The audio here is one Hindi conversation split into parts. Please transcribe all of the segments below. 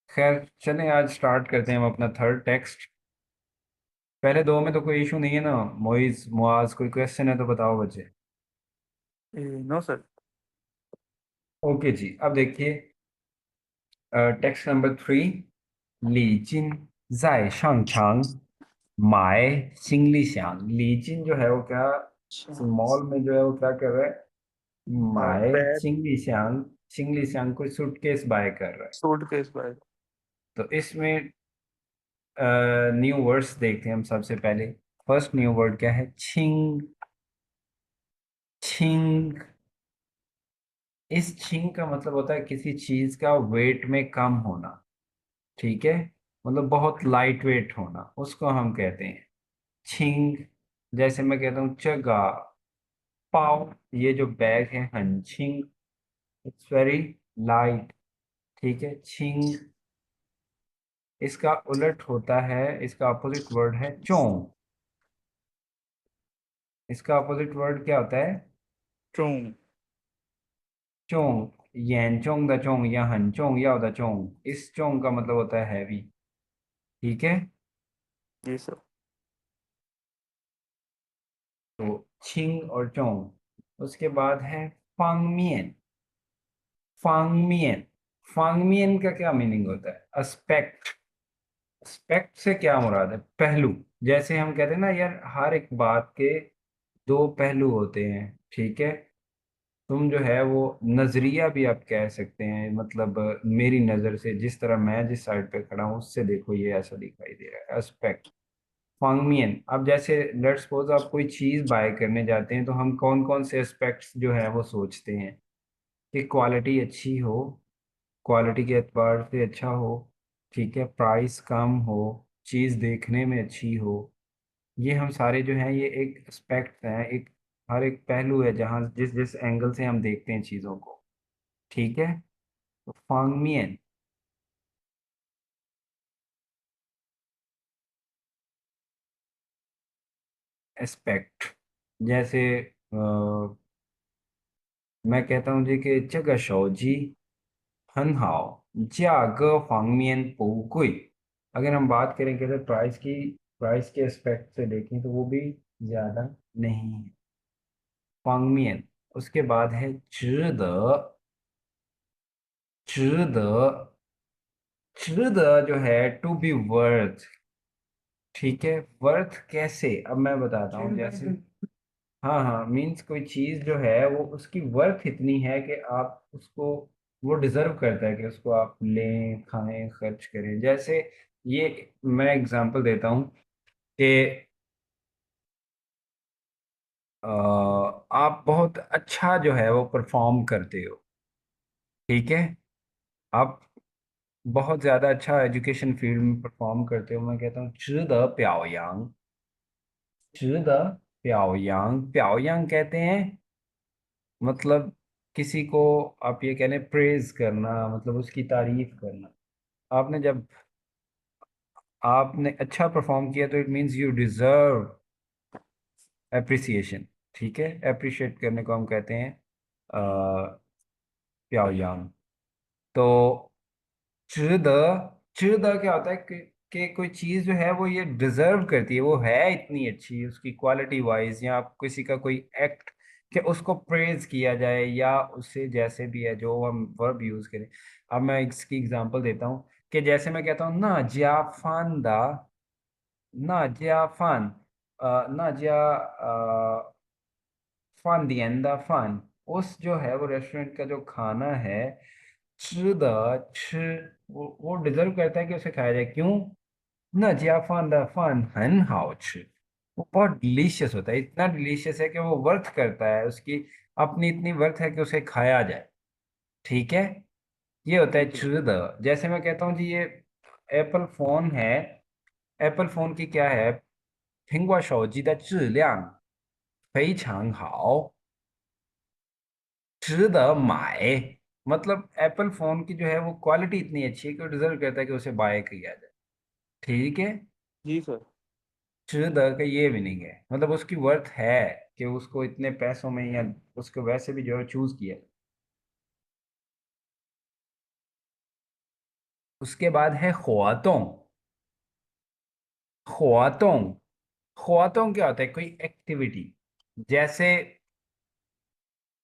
खैर चलें, आज स्टार्ट करते हैं हम अपना थर्ड टेक्स्ट। पहले दो में तो कोई इशू नहीं है ना? मोइज मुआज कोई क्वेश्चन है तो बताओ बच्चे। No sir. ओके जी, अब देखिए टेक्स्ट नंबर 3। 李金在商场买行李箱। 李金जो है वो क्या, अच्छा। मॉल में जो है वो क्या कर रहा है? माए बैग। सिंगली श्यांग कोई सूटकेस बाय कर रहा है। Suit case bag. तो इसमें न्यू वर्ड्स देखते हैं हम सबसे पहले। फर्स्ट न्यू वर्ड क्या है? छिंग। छिंग। इस छिंग का मतलब होता है किसी चीज का वेट में कम होना। ठीक है, मतलब बहुत लाइट वेट होना, उसको हम कहते हैं छिंग। जैसे मैं कहता हूँ चगा पाओ, ये जो बैग है हंचिंग, इट्स वेरी लाइट। ठीक है, छिंग। इसका उलट होता है, इसका अपोजिट वर्ड है चोंग। इसका अपोजिट वर्ड क्या होता है? चोंग। चोंग। येन चोंग द चोंग या हन चोंग याओ द चोंग, इस चोंग का मतलब होता है हैवी। ठीक है, जी सर। तो छिंग और चोंग। उसके बाद है फांगमियन। फांगमियन। फांगमियन का क्या मीनिंग होता है? अस्पेक्ट। स्पेक्ट से क्या मुराद है? पहलू। जैसे हम कहते हैं ना यार, हर एक बात के दो पहलू होते हैं। ठीक है, तुम जो है वो नजरिया भी आप कह सकते हैं, मतलब मेरी नजर से जिस तरह मैं जिस साइड पे खड़ा हूँ उससे देखो ये ऐसा दिखाई दे रहा है, एस्पेक्ट। फांगमियन। अब जैसे लेट्स सपोज आप कोई चीज बाय करने जाते हैं तो हम कौन कौन से एस्पेक्ट्स जो है वो सोचते हैं? कि क्वालिटी अच्छी हो, क्वालिटी के एतबार से अच्छा हो, ठीक है, प्राइस कम हो, चीज देखने में अच्छी हो। ये हम सारे जो हैं ये एक एस्पेक्ट हैं, एक हर एक पहलू है जहाँ जिस जिस एंगल से हम देखते हैं चीजों को। ठीक है, तो फांगमियन। एस्पेक्ट। जैसे मैं कहता हूँ जी कि 这个手机 很好, 价格方面不贵। अगर हम बात करें कि अगर प्राइस की, प्राइस के एस्पेक्ट से देखें तो वो भी ज्यादा नहीं है। फांगमियन। उसके बाद है 值得। 值得। 值得 जो है टू बी वर्थ। ठीक है, वर्थ कैसे, अब मैं बताता हूँ। जैसे हाँ हाँ, मीन्स कोई चीज जो है वो उसकी वर्थ इतनी है कि आप उसको, वो डिजर्व करता है कि उसको आप लें, खाएं, खर्च करें। जैसे ये मैं एग्जांपल देता हूँ कि आप बहुत अच्छा जो है वो परफॉर्म करते हो। ठीक है, आप बहुत ज्यादा अच्छा एजुकेशन फील्ड में परफॉर्म करते हो। मैं कहता हूँ 值得表扬। 值得表扬। 表扬 कहते हैं मतलब किसी को आप ये कह लें प्रेज करना, मतलब उसकी तारीफ करना। आपने जब आपने अच्छा परफॉर्म किया तो it means you deserve appreciation. ठीक है, अप्रिशिएट करने को हम कहते हैं प्याओयांग। तो 值得। 值得 क्या होता है कि कोई चीज जो है वो ये डिजर्व करती है, वो है इतनी अच्छी उसकी क्वालिटी वाइज, या आप किसी का कोई एक्ट कि उसको प्रेज किया जाए, या उससे जैसे भी है जो हम वर्ब यूज करें। अब मैं इसकी एग्जांपल देता हूँ कि जैसे मैं कहता हूँ ना जियाफान दा, ना जियाफान, ना जिया फान दियन दा फान, उस जो है वो रेस्टोरेंट का जो खाना है 吃的吃, वो डिजर्व करता है कि उसे खाया जाए। क्यों? 那家饭的饭很好吃, वो बहुत डिलीशियस होता है, इतना डिलीशियस है कि वो वर्थ करता है, उसकी अपनी इतनी वर्थ है कि उसे खाया जाए। ठीक है, ये होता है ठीक है। 吃的। जैसे मैं कहता हूँ जी ये एप्पल फोन है, एप्पल फोन की क्या है? 苹果手机的质量非常好, 值得买। मतलब एप्पल फोन की जो है वो क्वालिटी इतनी अच्छी है कि वो डिजर्व करता है कि उसे बाय किया जाए। ठीक है, जी सर। 值得 का ये मीनिंग है, मतलब उसकी वर्थ है। कि उसको इतने पैसों में या उसको वैसे भी जो है चूज किया। उसके बाद है ख्वातों। ख्वातों ख्वातों क्या होता है? कोई एक्टिविटी। जैसे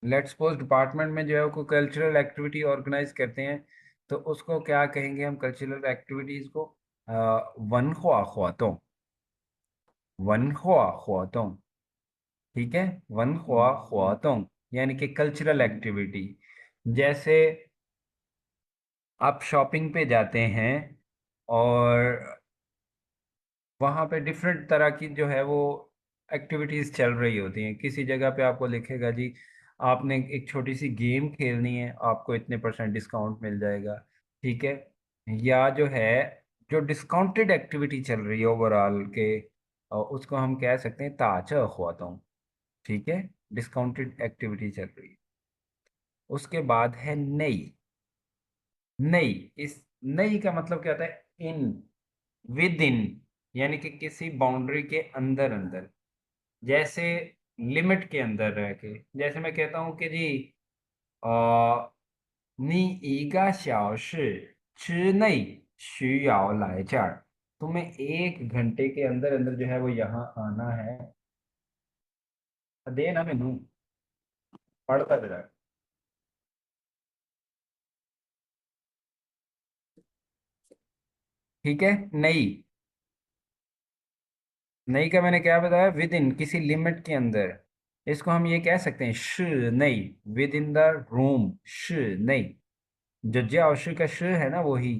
लेट्स सपोज डिपार्टमेंट में जो है कोई कल्चरल एक्टिविटी ऑर्गेनाइज करते हैं, तो उसको क्या कहेंगे हम कल्चरल एक्टिविटीज को? वन ख्वा ख्वातों। वन ख्वा ख्वातों। ठीक है। वन ख्वा ख्वातों यानी कि कल्चरल एक्टिविटी। जैसे आप शॉपिंग पे जाते हैं और वहां पे डिफरेंट तरह की जो है वो एक्टिविटीज चल रही होती हैं। किसी जगह पे आपको लिखेगा जी आपने एक छोटी सी गेम खेलनी है, आपको इतने परसेंट डिस्काउंट मिल जाएगा। ठीक है। या जो है जो डिस्काउंटेड एक्टिविटी चल रही है ओवरऑल के, उसको हम कह सकते हैं ताजा ख्वाता हूँ। ठीक है। डिस्काउंटेड एक्टिविटी चल रही है। उसके बाद है नई। नई। इस नई का मतलब क्या होता है? इन, विद इन, यानी कि किसी बाउंड्री के अंदर अंदर। जैसे लिमिट के अंदर रह के। जैसे मैं कहता हूँ कि जी आ, 你1个小时之内需要来这儿। तुम्हें 1 घंटे के अंदर अंदर जो है वो यहाँ आना है। देना मैनू पढ़ता जरा। ठीक है। नई। नई का मैंने क्या बताया? विद इन, किसी लिमिट के अंदर। इसको हम ये कह सकते हैं श नई, विद इन द रूम। श नई, जो ज्याओ का श है ना वही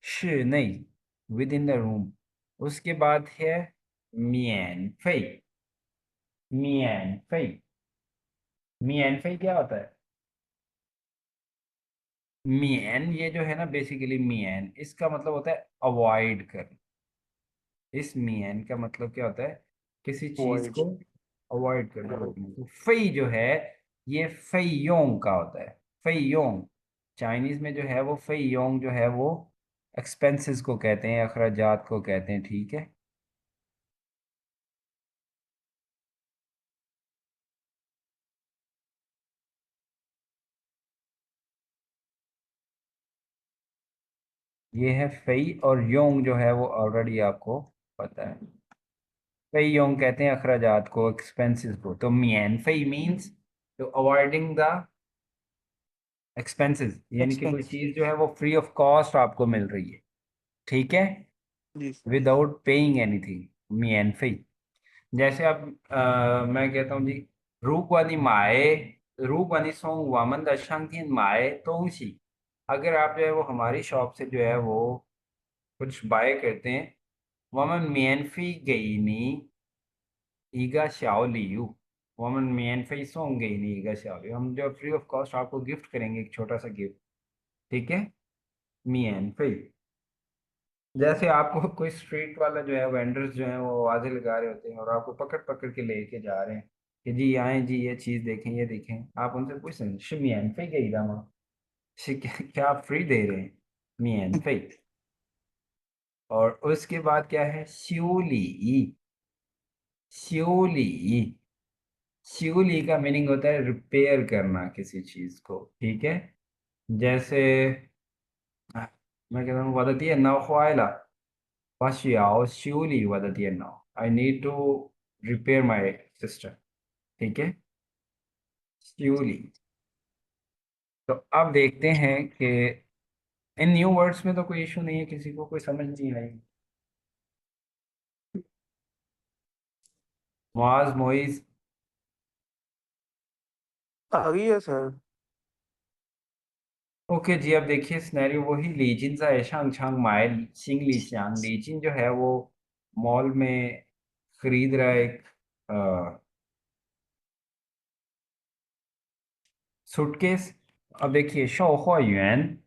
श नई, विद इन द रूम। उसके बाद है मियन फई। मियन फई। मियन फई क्या होता है? मियन ये जो है ना बेसिकली मियन इसका मतलब होता है अवॉइड कर। इस मियन का मतलब क्या होता है? किसी चीज वॉइड। को अवॉइड करना, रोकना। तो फई जो है ये फईयोंग का होता है। फईयोंग चाइनीज में जो है वो फईयोंग जो है वो एक्सपेंसेस को कहते हैं, अखराजात को कहते हैं। ठीक है। ये है फई, और योंग जो है वो ऑलरेडी आपको पता है। फई योंग कहते हैं अखराजात को, एक्सपेंसेस को। तो मियन फई मीन्स तो अवॉइडिंग द एक्सपेंसेस, यानी कि कोई एक्सपेंस। चीज जो है वो फ्री ऑफ कॉस्ट आपको मिल रही है। ठीक है। जी सर। Without paying anything. मियन फई। जैसे आप मैं कहता हूँ जी 如果你买，如果你从我们的商店买东西, अगर आप जो है वो हमारी शॉप से जो है वो कुछ बाय करते हैं, 我们免费给你一个小礼物。我们免费送给你一个小礼物，हम जो फ्री ऑफ कॉस्ट आपको गिफ्ट करेंगे, एक छोटा सा गिफ्ट। ठीक है।免费। जैसे आपको कोई स्ट्रीट वाला जो है वेंडर्स जो है वो आवाजें लगा रहे होते हैं और आपको पकड़ पकड़ के लेके जा रहे हैं कि जी आए जी ये चीज देखें ये देखें। आप उनसे पूछें शिमियन पे गई दामा, क्या आप फ्री दे रहे हैं? मियन पे। और उसके बाद क्या है? श्यूली। श्यूली। श्यूली का मीनिंग होता है रिपेयर करना किसी चीज को। ठीक है। जैसे मैं कहता हूँ वदती है ना, 我需要修理我的电脑। I need to repair my system. ठीक है।修理। तो अब देखते हैं कि इन न्यू वर्ड्स में तो कोई इशू नहीं है, किसी को कोई समझ नहीं आई? मुआज, मोइज। आ गई है सर। ओके जी। अब देखिए सिनेरियो वही लीजिन सा ऐशांग छांग माए सिंग ली श्यांग। लीजिन जो है वो मॉल में खरीद रहा है एक सूटकेस। अब देखिए शो हुआ युआन।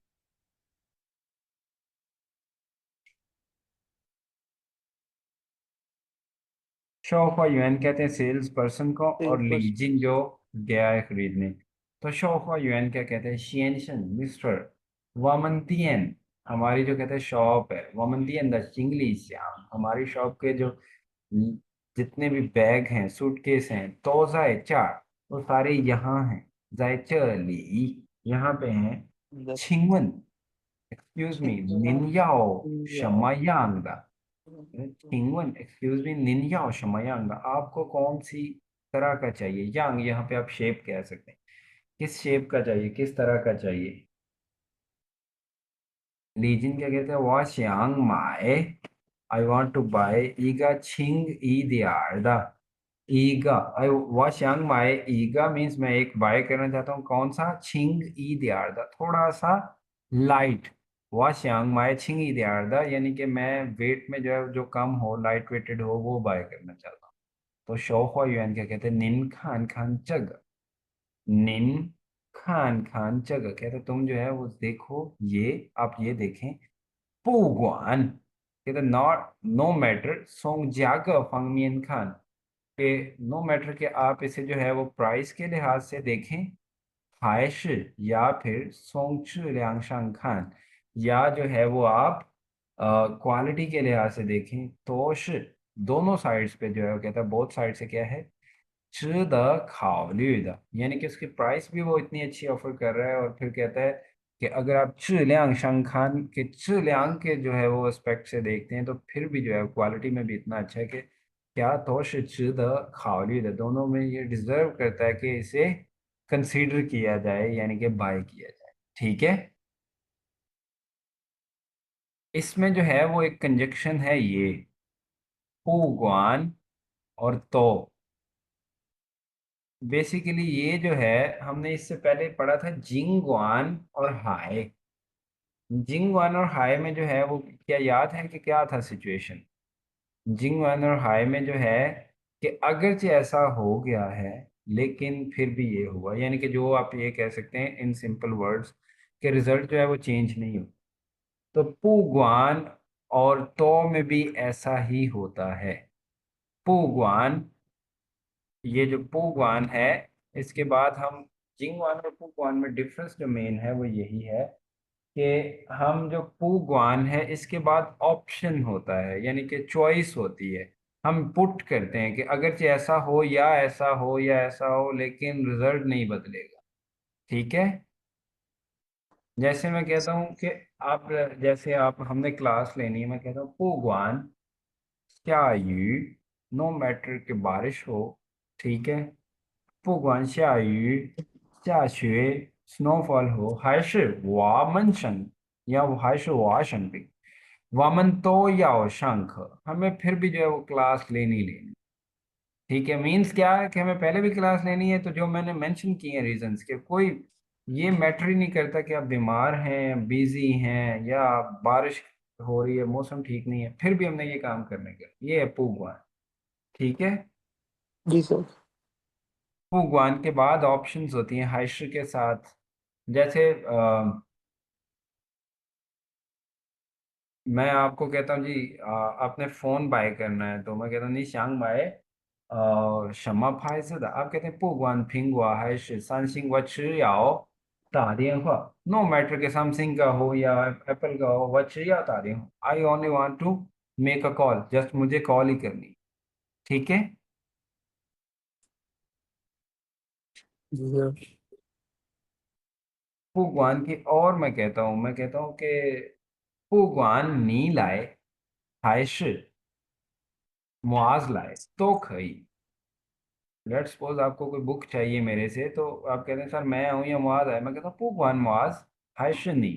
शौफा युआन कहते हैं सेल्स पर्सन को, सेल्स और पर्सन। लीजिंग जो गया है खरीदने। तो शौफा युआन क्या कहते हैं? शियनशन मिस्टर वामंतियन। हमारी जो कहते हैं शॉप है वामंतियन द चिंगली श्याम, हमारी शॉप के जो जितने भी बैग हैं, सूटकेस हैं, तोज़ाए चार, वो सारे यहाँ हैं। जायचली यहाँ पे हैं। द छिंगवन, एक्सक्यूज मी, निन्याओ शमायांगा। छिंगवन, एक्सक्यूज मी, निन्याओ शमायांगा। आपको कौन सी तरह का चाहिए? यांग यहाँ पे आप शेप कह सकते हैं। किस शेप का चाहिए, किस तरह का चाहिए? लीजिन क्या कहते हैं? वाशियांग माए, आई वॉन्ट टू बाय ईगा छिंग ई दियारदा। ईगा, आई वाशियांग माए, ईगा मीन्स मैं एक बाय करना चाहता हूँ। कौन सा? छिंग ई दियारदा, थोड़ा सा लाइट। वाशियांग माए छिंग ई दियारदा यानी कि मैं वेट में जो है, जो कम हो, लाइट वेटेड हो, वो बाय करना चाहता हूँ। तो शौहुआ युआन क्या कहते हैं? निन खान खान चग। निन खान खान जगह कहते तुम जो है वो देखो, ये आप ये देखें। पुगवान कहते नॉट, नो मैटर सोंग जाग फंग मियन खान, के नो मैटर के आप इसे जो है वो प्राइस के लिहाज से देखें, हाइश, या फिर सोंग ल्याngshan खान, या जो है वो आप क्वालिटी के लिहाज से देखें, तोश। दोनों साइड्स पे जो है वो कहता है, बोथ साइड से क्या है? 值得考虑的, यानी कि उसकी प्राइस भी वो इतनी अच्छी ऑफर कर रहा है। और फिर कहता है कि अगर आप 质量上看 के 质量 के जो है वो एस्पेक्ट से देखते हैं, तो फिर भी जो है क्वालिटी में भी इतना अच्छा है कि क्या तो 是值得考虑的, दोनों में ये डिजर्व करता है कि इसे कंसीडर किया जाए, यानी कि बाय किया जाए। ठीक है। इसमें जो है वो एक कंजक्शन है ये, पुगवान और तो। बेसिकली ये जो है, हमने इससे पहले पढ़ा था जिंगवान और हाय। जिंगवान और हाय में जो है वो क्या याद है कि क्या था सिचुएशन? जिंगवान और हाय में जो है कि अगरचे ऐसा हो गया है, लेकिन फिर भी ये हुआ, यानी कि जो आप ये कह सकते हैं इन सिंपल वर्ड्स के रिजल्ट जो है वो चेंज नहीं हो। तो पुगवान और तो में भी ऐसा ही होता है। पुगवान, ये जो पुगवान है, इसके बाद हम जिंगवान और पुगवान में डिफरेंस जो मेन है वो यही है कि हम जो पुगवान है इसके बाद ऑप्शन होता है, यानी कि चॉइस होती है। हम पुट करते हैं कि अगर ऐसा हो या ऐसा हो या ऐसा हो, लेकिन रिजल्ट नहीं बदलेगा। ठीक है। जैसे मैं कहता हूँ कि आप, जैसे आप, हमने क्लास लेनी है, मैं कहता हूँ पुगवान क्या यू, नो मैटर कि बारिश हो। ठीक है। 不管下雨、下雪、snowfall हो, 还是我们生या वो 还是我生病, 我们都要上课, हमें फिर भी जो है वो क्लास लेनी लेनी। ठीक है। मीन्स क्या है कि हमें पहले भी क्लास लेनी है, तो जो मैंने मेंशन किए हैं रीजंस के, कोई ये मैटर ही नहीं करता कि आप बीमार हैं, बिजी हैं, या बारिश हो रही है, मौसम ठीक नहीं है, फिर भी हमने ये काम करने का, ये है पूगवान। ठीक है। जी सर। भगवान के बाद ऑप्शंस होती हैं हाइश के साथ। जैसे मैं आपको कहता हूँ जी, आपने फोन बाय करना है, तो मैं कहता हूँ नहीं शांग बाय, शमा फाइ से आप कहते हैं पुगवान फिंगवा है सैमसंग व याओ हुआ। नो मैटर के सैमसंग का हो या एप्पल का हो, या हो, I only want to make a call, just मुझे कॉल ही करनी। ठीक है। जी सर। पुगवान की और मैं कहता हूँ कि पुगवान नी लाए, 还是 मुआज लाए तो खई। लेट्स सपोज आपको कोई बुक चाहिए मेरे से, तो आप कहते हैं सर मैं हूं या मुआज है, मैं कहता हूँ पुगवान मुआज, 还是你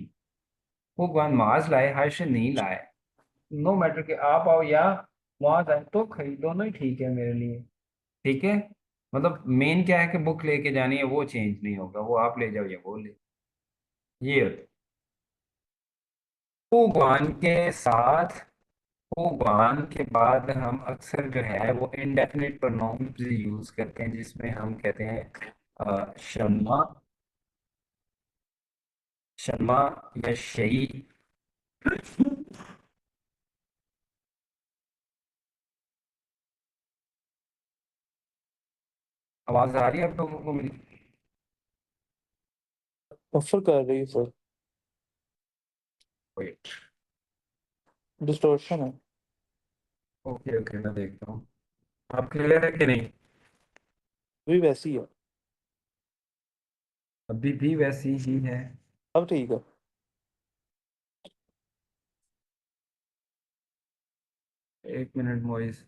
पुगवान मुआज लाए, 还是你 लाए। नो मैटर कि आप आओ या मुआज आए, तो खई, दोनों ही ठीक है मेरे लिए। ठीक है। मतलब मेन क्या है कि बुक लेके जानी है, वो चेंज नहीं होगा, वो आप ले जाओ या वो ले, ये होता है। पुगवान के साथ, भगवान के बाद हम अक्सर जो है वो इंडेफिनिट प्रोनाउंस यूज करते हैं, जिसमें हम कहते हैं शर्मा, शर्मा या शई। आवाज आ रही है आप लोगों को मेरी? ऑफर कर रही है सर। वेट। डिस्टॉर्शन है। ओके ओके, मैं देखता हूँ। आप क्लियर है कि नहीं? भी वैसी है। अभी भी वैसी ही है। अब ठीक है। 1 मिनट मोइस।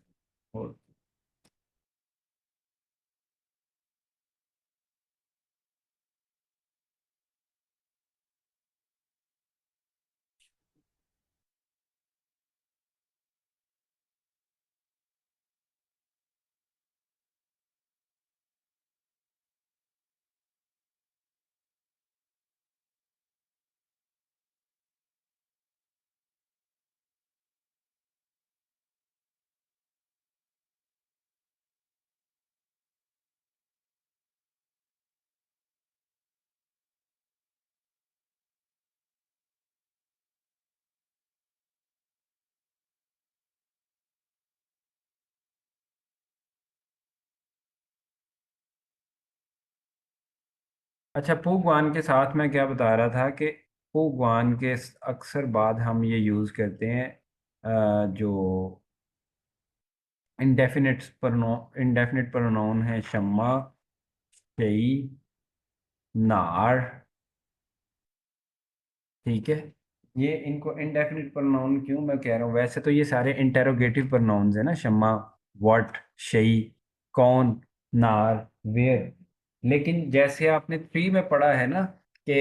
अच्छा, पुगवान के साथ मैं क्या बता रहा था कि पुगवान के अक्सर बाद हम ये यूज़ करते हैं जो इंडेफिनिट प्रोनाउन है, शम्मा, शई, नार। ठीक है। ये इनको इंडेफिनिट प्रोनाउन क्यों मैं कह रहा हूँ, वैसे तो ये सारे इंटेरोगेटिव प्रोनाउंस है ना, शम्मा, व्हाट, शई, कौन, नार, वेयर। लेकिन जैसे आपने ट्री में पढ़ा है ना कि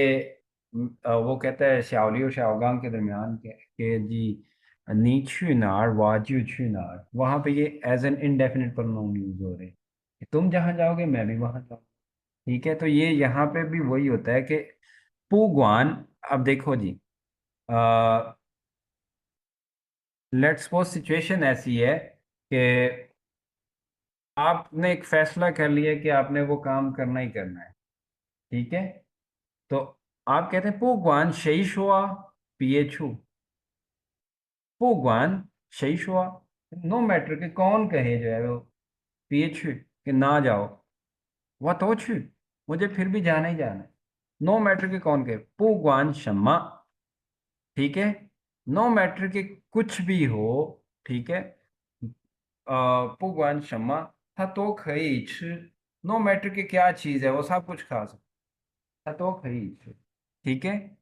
वो कहता है शाओली और शाओगांग के दरमियान के जी, नी छू नार वाजू छू नार, वहां पे ये as an indefinite pronoun use हो रहे हैं कि तुम जहां जाओगे मैं भी वहां जाऊँ। ठीक है, तो ये यहाँ पे भी वही होता है कि पुगवान। अब देखो जी, लेट्स सपोज सिचुएशन ऐसी है कि आपने एक फैसला कर लिया कि आपने वो काम करना ही करना है। ठीक है। तो आप कहते हैं पुगवान शई शुआ पिए छू। पुगवान शई शुआ, नो मैटर कि कौन कहे जो है वो पिए छू कि ना जाओ, वह तो छू, मुझे फिर भी जाना ही जाना है। नो मैटर कि कौन कहे, पुगवान शम्मा। ठीक है। नो मैटर कि कुछ भी हो। ठीक है। पुगवान शम्मा, था तो खई छ, नो मैटर कि क्या चीज है वो सब कुछ खा सकता, था तो खई छ। ठीक है।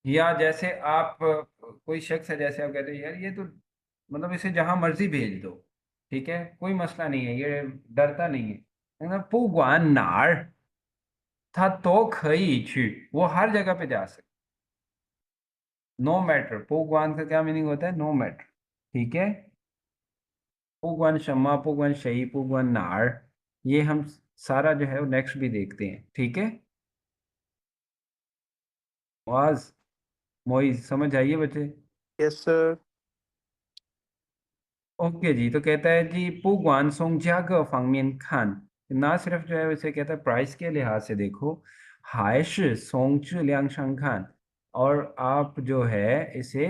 या जैसे आप कोई शख्स है, जैसे आप कहते हो यार ये तो मतलब इसे जहां मर्जी भेज दो, ठीक है, कोई मसला नहीं है, ये डरता नहीं है, पुगवान नार, था तो खई छ, वो हर जगह पे जा सकता। नो मैटर, पुगवान का क्या मीनिंग होता है, नो मैटर। ठीक है। पुगवन शम्मा, पुगवन शई, पुगवन नार, ये हम सारा जो है वो नेक्स्ट भी देखते हैं। ठीक है। आवाज मोइज समझ आइए बच्चे? Yes sir. ओके जी, तो कहता है जी पुगवान सोंग जाग फांगमियन खान, ना सिर्फ जो है उसे कहता है प्राइस के लिहाज से देखो, हाइश सोंग चु लियांग शंग खान, और आप जो है इसे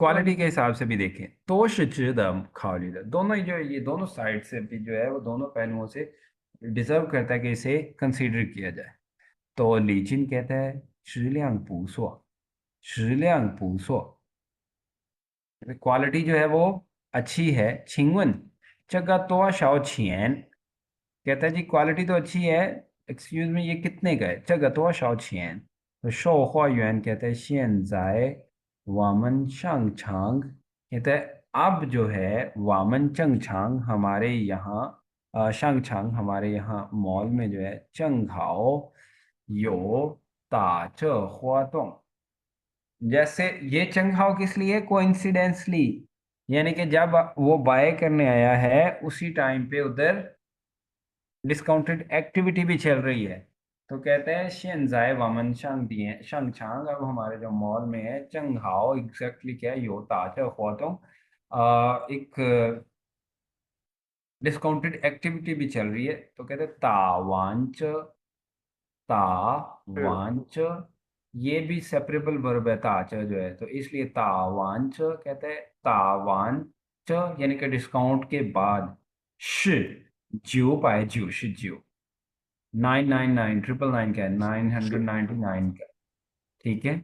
क्वालिटी के हिसाब से भी देखें, तो शिदम खालिद, दोनों ही जो है, ये दोनों साइड से भी जो है वो दोनों पहलुओं से डिजर्व करता है कि इसे कंसीडर किया जाए। तो लीचिन कहता है शिलियांग पूसो, शिलियांग पूसो, क्वालिटी जो है वो अच्छी है। छिंगवन चगा तो शाओ छियन, कहता है जी क्वालिटी तो अच्छी है, एक्सक्यूज में ये कितने का है, चगा तो शाओ छियन। तो शो हुआ युआन कहता है शियन जाए वामन शंग छांग, कहता है अब जो है वामन चंग छांग हमारे यहाँ, शंग छांग हमारे यहाँ मॉल में जो है, चंग हाओ यो ताच हुआ तो, जैसे ये चंगहाओ किस लिए, कोइंसिडेंसली, यानी कि जब वो बाय करने आया है उसी टाइम पे उधर डिस्काउंटेड एक्टिविटी भी चल रही है। तो कहते हैं शेनजाए वामन शंग दिए शंग छांग, अब हमारे जो मॉल में है चंगहाओ, एग्जैक्टली क्या है, यो ताज हुआ तो एक डिस्काउंटेड एक्टिविटी भी चल रही है। तो कहते हैं तावांच, तावांच, ये भी सेपरेबल वर्ब है ताच जो है, तो इसलिए तावांच कहते हैं तावांच, यानी कि डिस्काउंट के बाद श, ज्यू पाए ज्यू श ज्यू, 999 999 का है, 999 का। ठीक है।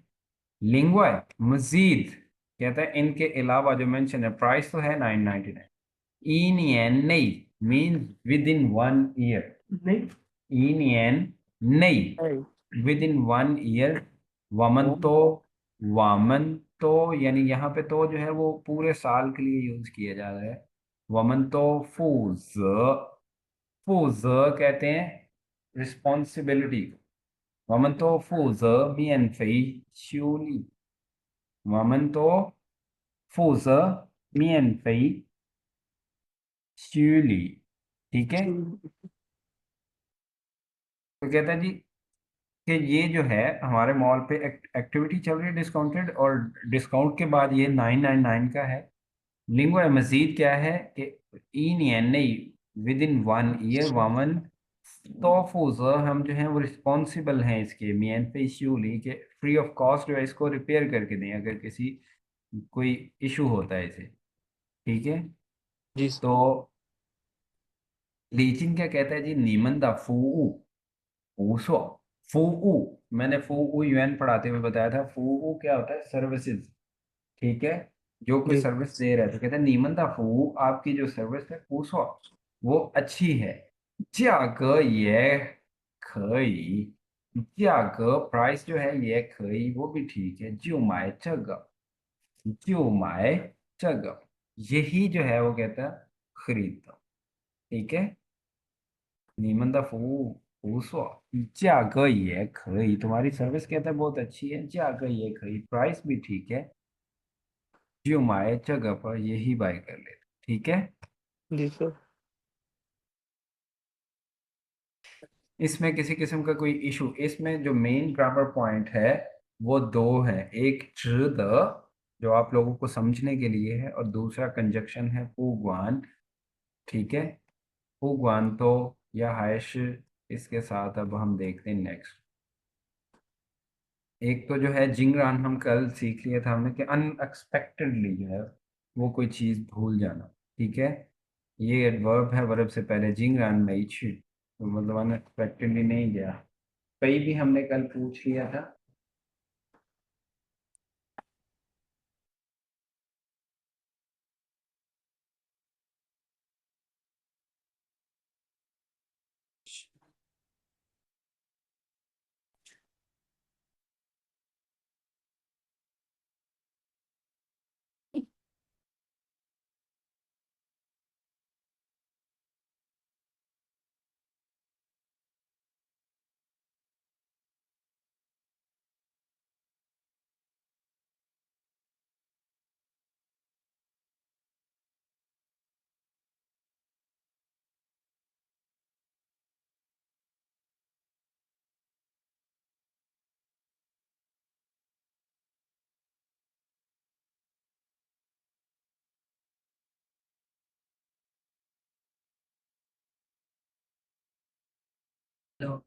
लिंगुआ है मजीद, कहता है इनके अलावा जो मेंशन है, प्राइस तो है 999। इन नहीं मीन्स विद इन 1 ईयर, नहीं इन नहीं नहीं विद इन 1 ईयर। वमन कौन तो, वामन तो यानी यहाँ पे तो जो है वो पूरे साल के लिए यूज किया जा रहा है। वमन तो फूज, फूज कहते हैं रिस्पॉन्सिबिलिटी। वमन तो फूज मियन फई श्यूली, वमन तो फूज मियन फई श्यूली। ठीक है, तो कहता है जी कि ये जो है हमारे मॉल पे एक्टिविटी चल रही है डिस्काउंटेड, और डिस्काउंट के बाद ये 999 का है। लिंगो मजीद क्या है कि इन यानी विद इन 1 ईयर वामन तोफूज, हम जो है वो रिस्पॉन्सिबल हैं इसके मियान पे इश्यूली के फ्री ऑफ कॉस्ट जो है इसको रिपेयर करके दें अगर किसी कोई इशू होता है इसे। ठीक है, जी तो सर। लीचिन क्या कहता है जी, नीमन दा फू, ऊसो फू, मैंने फू यूएन पढ़ाते हुए बताया था, फू क्या होता है, सर्विसेज। ठीक है, जो कोई जी सर्विस दे रहा है तो कहता है नीमन दा फू, आपकी जो सर्विस है ऊसो वो अच्छी है। 价格也可以，价格 प्राइस जो है ये कई वो भी ठीक है।就买这个，यही जो है वो कहता है खरीद दो। ठीक है,你们的服务不错，价格也可以，तुम्हारी सर्विस कहता है बहुत अच्छी है, 价格也可以प्राइस भी ठीक है। जो माए जगह पर यही बाय कर ले। ठीक है, जी सर। इसमें किसी किस्म का कोई इशू, इसमें जो मेन ग्रामर पॉइंट है वो दो है, एक च द जो आप लोगों को समझने के लिए है, और दूसरा कंजक्शन है पुगवान। ठीक है, पुगवान तो या हायश, इसके साथ अब हम देखते हैं नेक्स्ट। एक तो जो है जिंगरान हम कल सीख लिया था हमने कि अनएक्सपेक्टेडली जो है वो कोई चीज भूल जाना। ठीक है, ये एडवर्ब है, वर्ब से पहले जिंगरान में तो मतलब अनएक्सपेक्टेडली नहीं गया। कई भी हमने कल पूछ लिया था। No,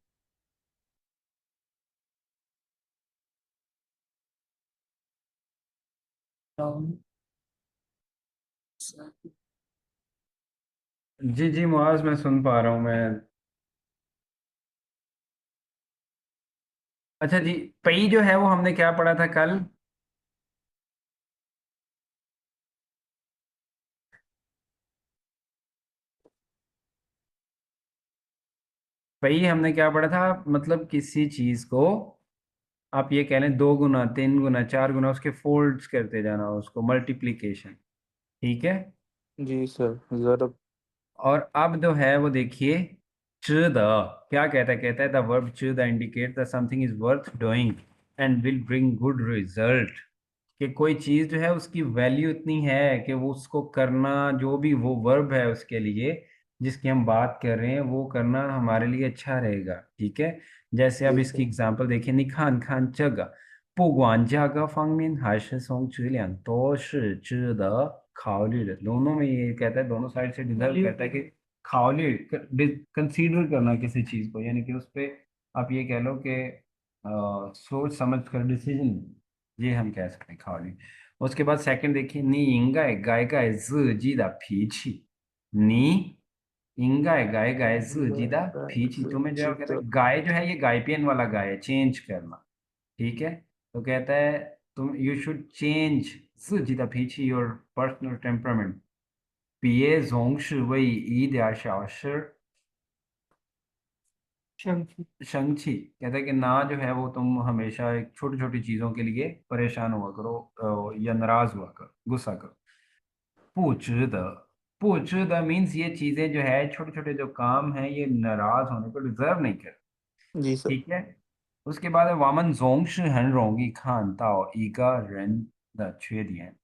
no, sir. जी जी मुआज, मैं सुन पा रहा हूँ मैं। अच्छा जी, पई जो है वो हमने क्या पढ़ा था कल? पई हमने क्या पढ़ा था, मतलब किसी चीज को आप ये कह लें 2 गुना 3 गुना 4 गुना उसके फोल्ड्स करते जाना, उसको मल्टीप्लीकेशन। ठीक है, जी सर। जरा और अब जो है वो देखिए, च द क्या कहता है, कहता है द वर्ब च the indicate the something is worth doing and will bring good result. कि कोई चीज जो है उसकी वैल्यू इतनी है कि वो उसको करना, जो भी वो वर्ब है उसके लिए जिसकी हम बात कर रहे हैं वो करना हमारे लिए अच्छा रहेगा। ठीक है, जैसे अब जी इसकी सर। एग्जांपल देखिए, निखान खान जगह 不管价格方面还是从质量都是值得考虑的। दोनों में ये कहता है, दोनों साइड से डिजर्व करता है कि खाओली कंसीडर करना किसी चीज को, यानी कि उस पे आप ये कह लो कि सोच समझ कर डिसीजन, ये हम कह सकते हैं खाओली। उसके बाद सेकंड देखिए, नी इंगाय गाय गाय जी दा पीछी, नी इंगाय गाय गाय जी दा पीछी, तुम्हें जो है वो कहता है गाय जो है ये गायपियन वाला गाय है, चेंज करना। ठीक है, तो कहता है तुम you should change 自己的脾气 your personal temperament，别总是为一点小事生气生气। कहता है कि ना जो है वो तुम हमेशा एक छोटी छोटी चीजों के लिए परेशान हुआ करो, या नाराज हुआ करो, गुस्सा करो। 不值得मीन्स ये चीजें जो है, छोटे छोटे जो काम है, ये नाराज होने को डिजर्व नहीं कर। जी सर। ठीक है। उसके बाद है 我们总是很容易看到一个人的缺点，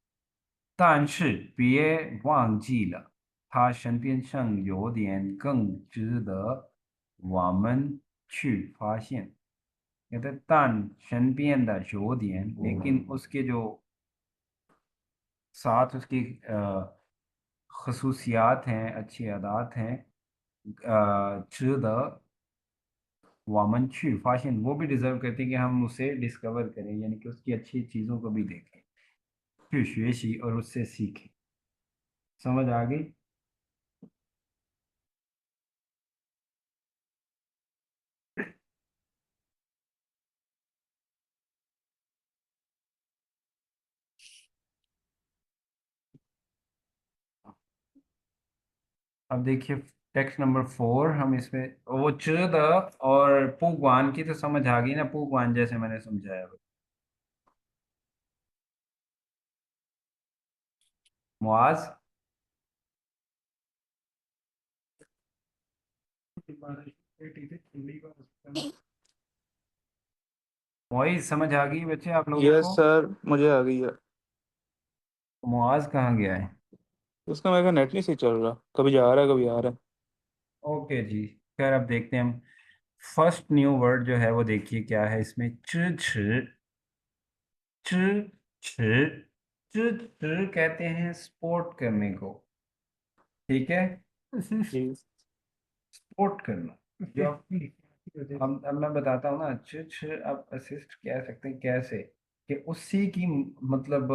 但是别忘记了他身边上优点更值得我们去发现। कहते हैं तान शनपियन दा योदियन, लेकिन उसके जो साथ उसकी खसूसियात हैं, अच्छी आदात हैं, 值得 वामन छु फाशन, वो भी डिजर्व करते हैं कि हम उसे डिस्कवर करें, यानी कि उसकी अच्छी चीजों को भी देखें, फिर शेषी और उससे सीखें। समझ आ गई? अब देखिए टेक्स्ट नंबर 4, हम इसमें वो च द और पुगवान की तो समझ आ गई ना, पुगवान जैसे मैंने समझाया। मुआज, वही समझ आ गई बच्चे आप लोगों यस को? सर, मुझे आ गई है। मुआज कहाँ गया है? उसका मेरे का नेट नहीं सही चल रहा, कभी जा रहा है कभी आ रहा है। ओके जी। खैर अब देखते हैं हम। फर्स्ट न्यू वर्ड जो है वो देखिए क्या है इसमें, च छ। च छ च छ कहते हैं स्पोर्ट करने को। ठीक है। जी स्पोर्ट करना जो अब मैं बताता हूँ ना, च छ आप असिस्ट कह सकते हैं कैसे, कि उसी की मतलब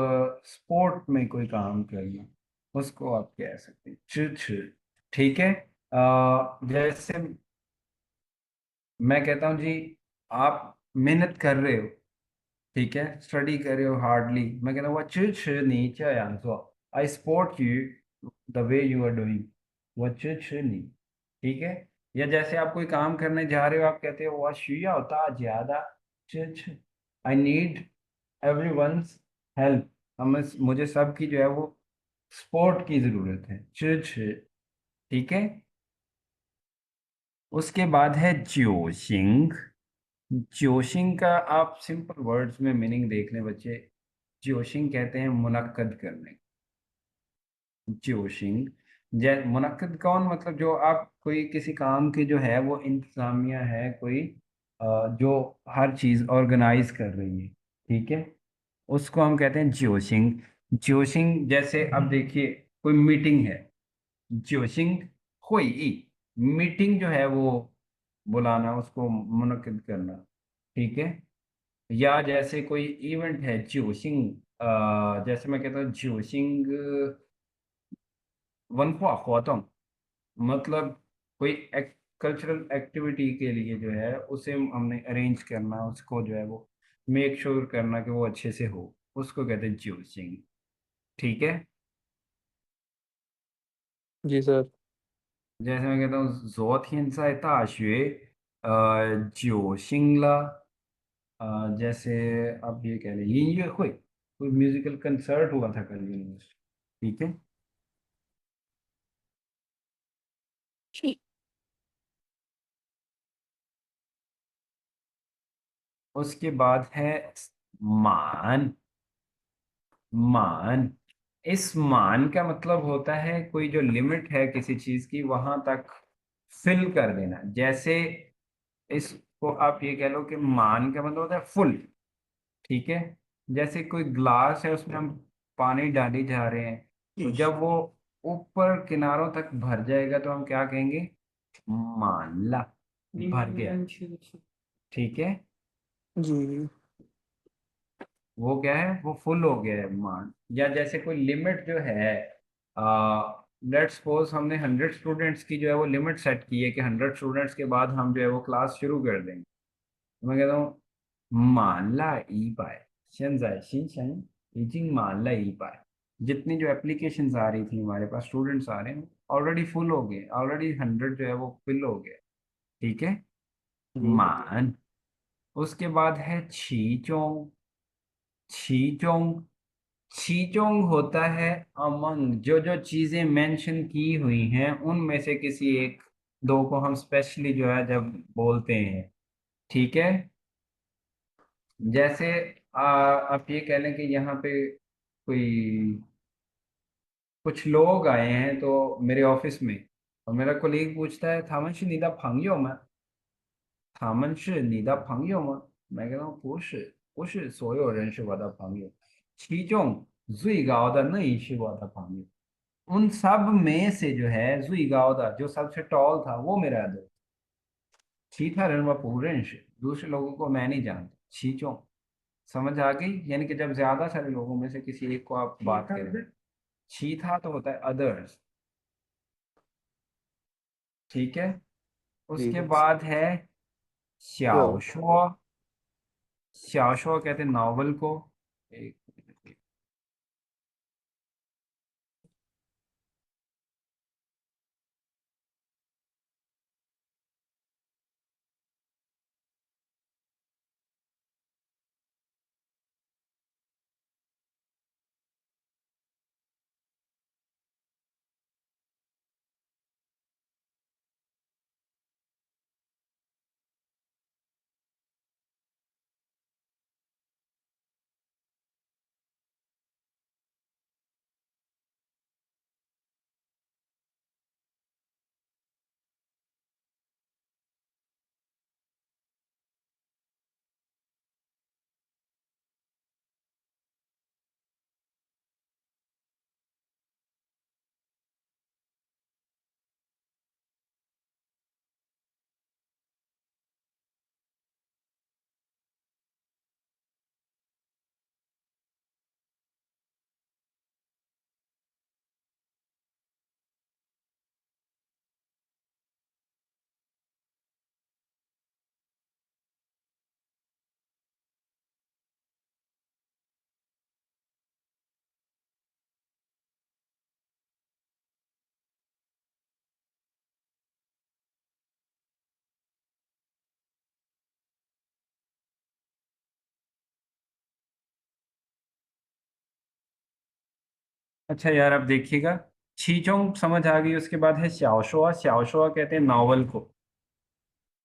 स्पोर्ट में कोई काम करना, उसको आप कह सकते हैं च छ। ठीक है। जैसे मैं कहता हूँ जी, आप मेहनत कर रहे हो, ठीक है, स्टडी कर रहे हो हार्डली, मैं कहता हूँ 我支持你这样做, I support you the way you are doing, 我支持你। ठीक है। या जैसे आप कोई काम करने जा रहे हो, आप कहते हो 我需要大家的支持, आई नीड एवरीवन्स हेल्प, हमें मुझे सबकी जो है वो सपोर्ट की जरूरत है, 支持। ठीक है। उसके बाद है जोशिंग। जोशिंग का आप सिंपल वर्ड्स में मीनिंग देख लें बच्चे। जोशिंग कहते हैं मुनक्कद करने। जोशिंग, जै मुनक्कद कौन, मतलब जो आप कोई किसी काम की जो है वो इंतजामिया है कोई, जो हर चीज ऑर्गेनाइज कर रही है, ठीक है, उसको हम कहते हैं जोशिंग। जोशिंग जैसे अब देखिए कोई मीटिंग है, जोशिंग हुई, मीटिंग जो है वो बुलाना, उसको मुनक्किद करना। ठीक है। या जैसे कोई इवेंट है जोशिंग, जैसे मैं कहता हूँ जोशिंग वनफा हुआतोंग, मतलब कोई कल्चरल एक्टिविटी के लिए जो है उसे हमने अरेंज करना, उसको जो है वो मेक श्योर करना कि वो अच्छे से हो, उसको कहते हैं जोशिंग। ठीक है। जी सर। जैसे मैं कहता हूँ 昨天在大学九星了, जैसे आप ये कह रहे हैं ये कोई म्यूजिकल कंसर्ट हुआ था कल यूनिवर्सिटी। ठीक है। जी उसके बाद है मान। मान, इस मान का मतलब होता है कोई जो लिमिट है किसी चीज की वहां तक फिल कर देना। जैसे इसको आप ये कह लो कि मान का मतलब होता है फुल। ठीक है। जैसे कोई ग्लास है उसमें हम पानी डाली जा रहे हैं, तो जब वो ऊपर किनारों तक भर जाएगा तो हम क्या कहेंगे, मान ला, भर गया। ठीक है। जी वो क्या है, वो फुल हो गया है मान। या जैसे कोई लिमिट जो है, लेट्स सपोज हमने 100 स्टूडेंट्स की जो है वो लिमिट सेट की है कि 100 स्टूडेंट्स के बाद हम जो है वो क्लास शुरू कर देंगे, तो मैं कहता हूँ मान ला ई पाए, 现在新生已经满了100। जितनी जो एप्लीकेशंस आ रही थी हमारे पास, स्टूडेंट्स आ रहे हैं, ऑलरेडी फुल हो गए, ऑलरेडी 100 जो है वो फिल हो गया। ठीक है। जी। मान। उसके बाद है छीचोंग। छीचोंग। छीचोंग होता है अमंग, जो जो चीजें मेंशन की हुई हैं उनमें से किसी एक दो को हम स्पेशली जो है जब बोलते हैं। ठीक है। जैसे आप ये कह लें कि यहाँ पे कोई कुछ लोग आए हैं तो मेरे ऑफिस में, और मेरा कोलीग पूछता है थामन是你的朋友吗? 他们是你的朋友吗? मैं कहता हूँ 不是，不是所有人是我的朋友，其中最高的那一是我的朋友। उन सब में से जो है जुई गाओदा जो सबसे टॉल था वो मेरा दोस्त। छी था रन पूरेंश, दूसरे लोगों को मैं नहीं जानता। छीचों। समझ आ गई? यानी कि जब ज्यादा सारे लोगों में से किसी एक को आप बात करें, छी था तो होता है अदर्स। ठीक है। जी उसके सर। बाद है यो। श्याओशुआ। श्याओशुआ कहते हैं नॉवल को। एक। अच्छा यार अब देखिएगा, छीचोंग समझ आ गई, उसके बाद है श्याओशुआ। श्याओशुआ कहते हैं नॉवल को।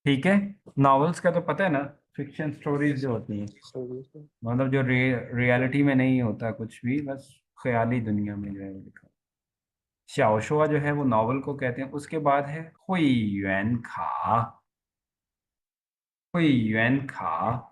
ठीक है। नॉवेल्स का तो पता है ना, फिक्शन स्टोरीज जो होती हैं, सही सर। मतलब जो रियलिटी में नहीं होता कुछ भी, बस ख्याली दुनिया में जो है वो लिखा। श्याओशुआ जो है वो नॉवल को कहते हैं। उसके बाद है हुई युएन खा। हुई युएन खा।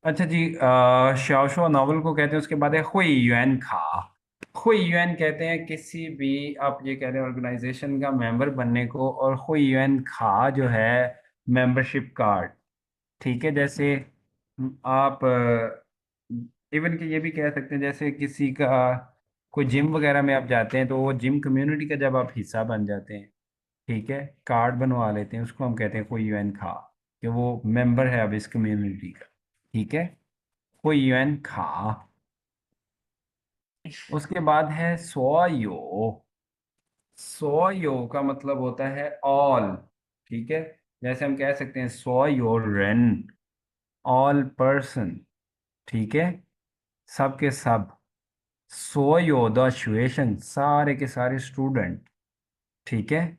अच्छा जी, शाओशुआ नॉवल को कहते हैं। उसके बाद है हुई युएन खा। हुई युएन कहते हैं किसी भी, आप ये कह रहे हैं ऑर्गेनाइजेशन का मेंबर बनने को, और हुई युएन खा जो है मेंबरशिप कार्ड। ठीक है। जैसे आप इवन कि ये भी कह सकते हैं, जैसे किसी का कोई जिम वगैरह में आप जाते हैं तो वो जिम कम्युनिटी का जब आप हिस्सा बन जाते हैं, ठीक है, कार्ड बनवा लेते हैं, उसको हम कहते हैं कोई यूएन खा, कि वो मेंबर है अब इस कम्युनिटी का। ठीक है। कोई यूएन खा। उसके बाद है सोयो। सोयो का मतलब होता है ऑल। ठीक है। जैसे हम कह सकते हैं सोयो रन, ऑल पर्सन। ठीक है। सब के सब। 所有的学生सारे के सारे स्टूडेंट। ठीक है।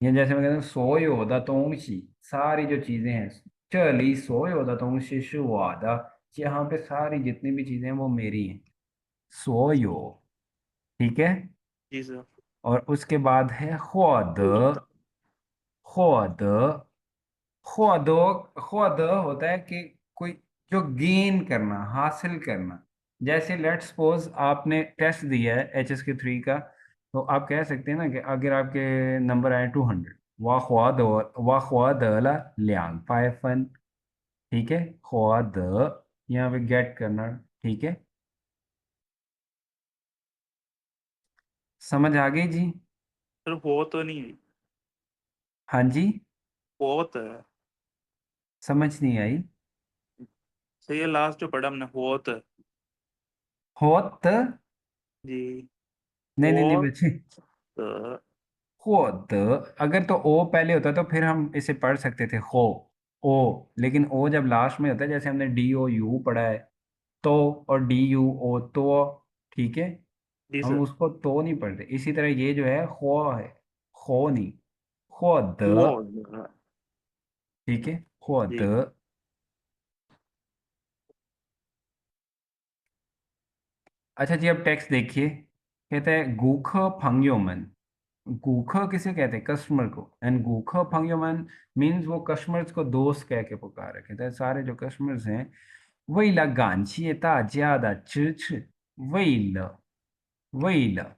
ये जैसे मैं कहता हूँ 所有的东西 सारी जो चीजें हैं। 这里所有的东西是我的। यहाँ पे सारी जितनी भी चीजें हैं वो मेरी हैं। 所有। ठीक है। जी सर। और उसके बाद है 获得。होता है कि कोई जो गेन करना, हासिल करना। जैसे लेट्स सपोज आपने टेस्ट दिया है HSK 3 का। तो आप कह सकते हैं ना कि अगर आपके नंबर आए 200, 我获得了200分। ठीक है। 获得 यहाँ पे गेट करना। ठीक है। समझ आ गई जी? सर वो तो नहीं है। हाँ जी। होत है। समझ नहीं आई? सर ये लास्ट जो पढ़ा हमने होत। होत। जी। नहीं नहीं नहीं होत। बच्चे। खुद। अगर तो ओ पहले होता तो फिर हम इसे पढ़ सकते थे खो। ओ। लेकिन ओ जब लास्ट में होता है, जैसे हमने DOU पढ़ा है। तो और DUO तो। ठीक है। जी हम सर। उसको तो नहीं पढ़ते, इसी तरह ये जो है खो है। खो नहीं। खुद। वो। ठीक है। खुद। जी। अच्छा जी, अब टेक्स्ट देखिए। कहता है गूख फंग्योमन। गूख किसे कहते हैं? कस्टमर को। एंड गूख फंग्योमन मीन्स वो कस्टमर्स को दोस्त कह के पुकार, कहता है सारे जो कस्टमर्स हैं। 为了感谢大家的支持。为了।